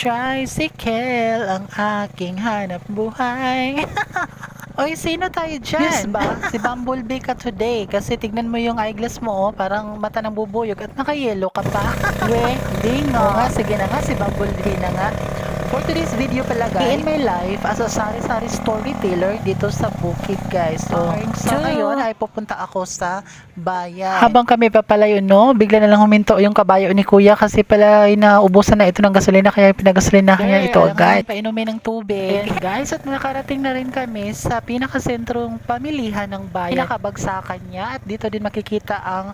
Tricycle ang aking hanap buhay. Oy, sino tayo dyan? Yes ba? Si Bumblebee ka today. Kasi tignan mo yung eyeglass mo, oh, parang mata ng bubuyog at naka-yellow ka pa. We, hindi nga. Oo nga, sige na nga, si Bumblebee na nga. For today's video pala guys, in my life as a sari-sari storyteller dito sa Bukid guys. So ngayon ay pupunta ako sa bayan. Habang kami papalayo no, bigla na lang huminto yung kabayo ni Kuya kasi pala inaubusan na ito ng gasolina kaya pinagasolinahan niya ito agad. Painumin ng tubig. And guys, at nakarating na rin kami sa pinakasentrong pamilihan ng bayan. Pinakabagsakan niya at dito din makikita ang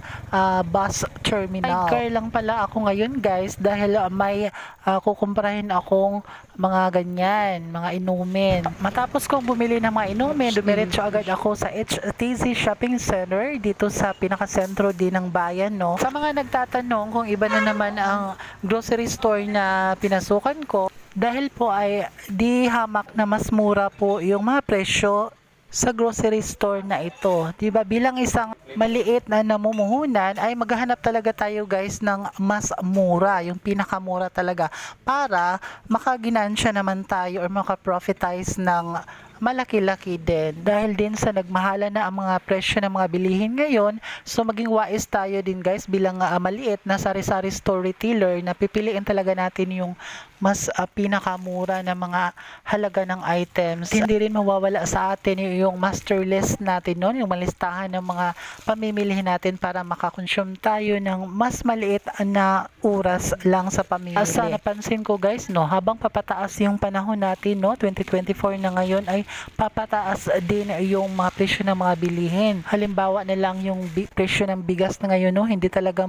bus terminal. Sidecar lang pala ako ngayon guys dahil may kukumprahin akong mga ganyan, mga inumin. Matapos kong bumili ng mga inumin, dumiretso agad ako sa HTZ Shopping Center dito sa pinakasentro din ng bayan, no. Sa mga nagtatanong kung iba na naman ang grocery store na pinasukan ko, dahil po ay di hamak na mas mura po yung mga presyo sa grocery store na ito. Diba bilang isang maliit na namumuhunan ay maghahanap talaga tayo guys ng mas mura, yung pinakamura talaga para makaginansya naman tayo or makaprofitize ng malaki-laki din. Dahil din sa nagmahala na ang mga presyo ng mga bilihin ngayon, so maging wais tayo din guys bilang maliit na sari-sari store retailer na pipiliin talaga natin yung mas pinakamura na mga halaga ng items. Hindi rin mawawala sa atin yung master list natin noon, yung malistahan ng mga pamimilihin natin para makakonsume tayo ng mas maliit na oras lang sa pamimili. Asa napansin ko guys, no, habang papataas yung panahon natin, no, 2024 na ngayon ay papataas din yung mga presyo ng mga bilihin. Halimbawa na lang yung presyo ng bigas na ngayon, no, hindi talaga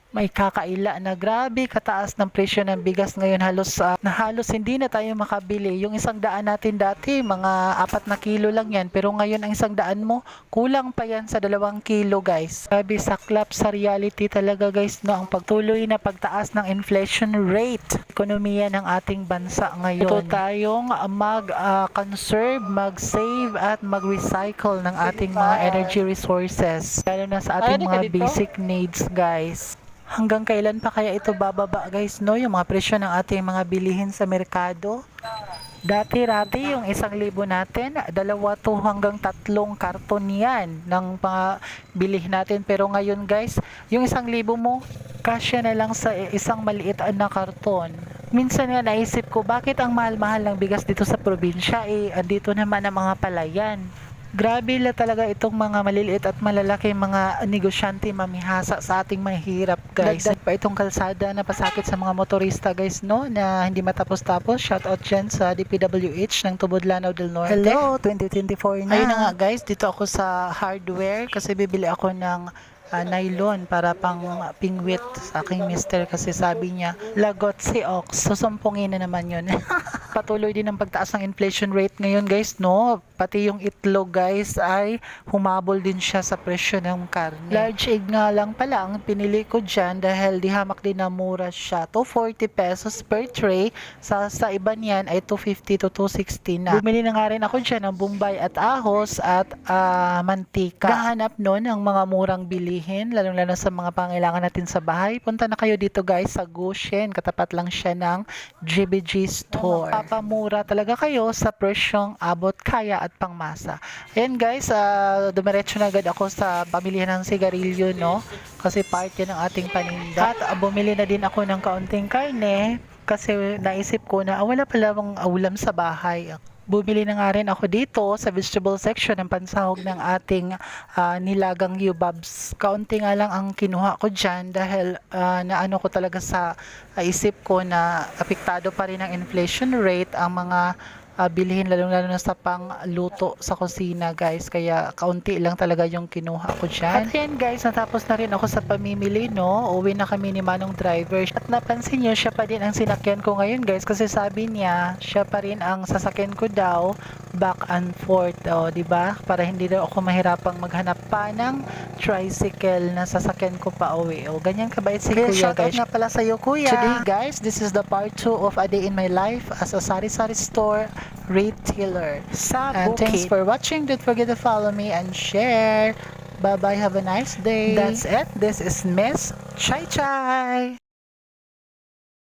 may kakaila na grabe kataas ng presyo ng bigas ngayon, halos hindi na tayo makabili. Yung 100 natin dati mga 4 na kilo lang yan, pero ngayon ang 100 mo kulang pa yan sa 2 kilo guys. Grabe saklap sa reality talaga guys, no, ang pagtuloy na pagtaas ng inflation rate ekonomiya ng ating bansa ngayon. Ito tayong mag-conserve, mag-save at mag-recycle ng ating mga energy resources, lalo na sa ating mga basic needs guys. Hanggang kailan pa kaya ito bababa guys, no, yung mga presyo ng ating mga bilihin sa merkado? Dati-rati yung 1,000 natin, 2 hanggang 3 karton yan ng mga bilihin natin. Pero ngayon guys, yung 1,000 mo, kasya na lang sa isang maliit na karton. Minsan nga naisip ko, bakit ang mahal-mahal ng bigas dito sa probinsya? Andito naman ang mga palayan. Grabe la talaga itong mga maliliit at malalaki mga negosyante mamihasa sa ating mahirap guys. Dagdag pa itong kalsada na pasakit sa mga motorista guys, no, na hindi matapos-tapos. Shout out dyan sa DPWH ng Tubod Lanao del Norte. Hello, 2024 na. Ayun na nga guys, dito ako sa hardware kasi bibili ako ng nylon para pang pingwit sa aking mister kasi sabi niya lagot si Ox, susumpungin na naman yun. Patuloy din ang pagtaas ng inflation rate ngayon guys, no, pati yung itlog guys ay humabol din siya sa presyo ng karne. Large egg nga lang pala ang pinili ko dyan dahil di hamak din na mura siya, 240 pesos per tray, sa iba niyan ay 250 to 260 na. Bumili na nga rin ako dyan ng bombay at ahos at mantika. Gahanap nun ang mga murang bili, lalong-lalo sa mga pangailangan natin sa bahay. Punta na kayo dito guys sa Goshen, katapat lang siya ng GBG store. Papamura talaga kayo sa presyong abot kaya at pangmasa. Ayan guys, dumiretso na agad ako sa pamilihan ng sigarilyo, no, kasi part yan ng ating paninda. At bumili na din ako ng kaunting karne kasi naisip ko na wala pala bang ulam sa bahay. Bumili na nga rin ako dito sa vegetable section ng pansahog ng ating nilagang yubabs. Kaunti nga lang ang kinuha ko dyan dahil naano ko talaga sa isip ko na apektado pa rin ang inflation rate ang mga bilhin, lalo-lalo na sa pangluto sa kusina guys, kaya kaunti lang talaga yung kinuha ko dyan. At yan guys, natapos na rin ako sa pamimili, no, uwi na kami ni Manong driver at napansin nyo siya pa din ang sinakyan ko ngayon guys kasi sabi niya siya pa rin ang sasakyan ko daw back and forth, diba, para hindi daw ako mahirapang maghanap pa ng tricycle na sasakyan ko pa uwi. Ganyan kabait si Kuya guys. Nga pala sa'yo Kuya. Today guys, this is the part 2 of a day in my life as a sari-sari store retailer sa Bukid. And thanks for watching. Don't forget to follow me and share. Bye bye, have a nice day. That's it. This is Miss Chai Chai.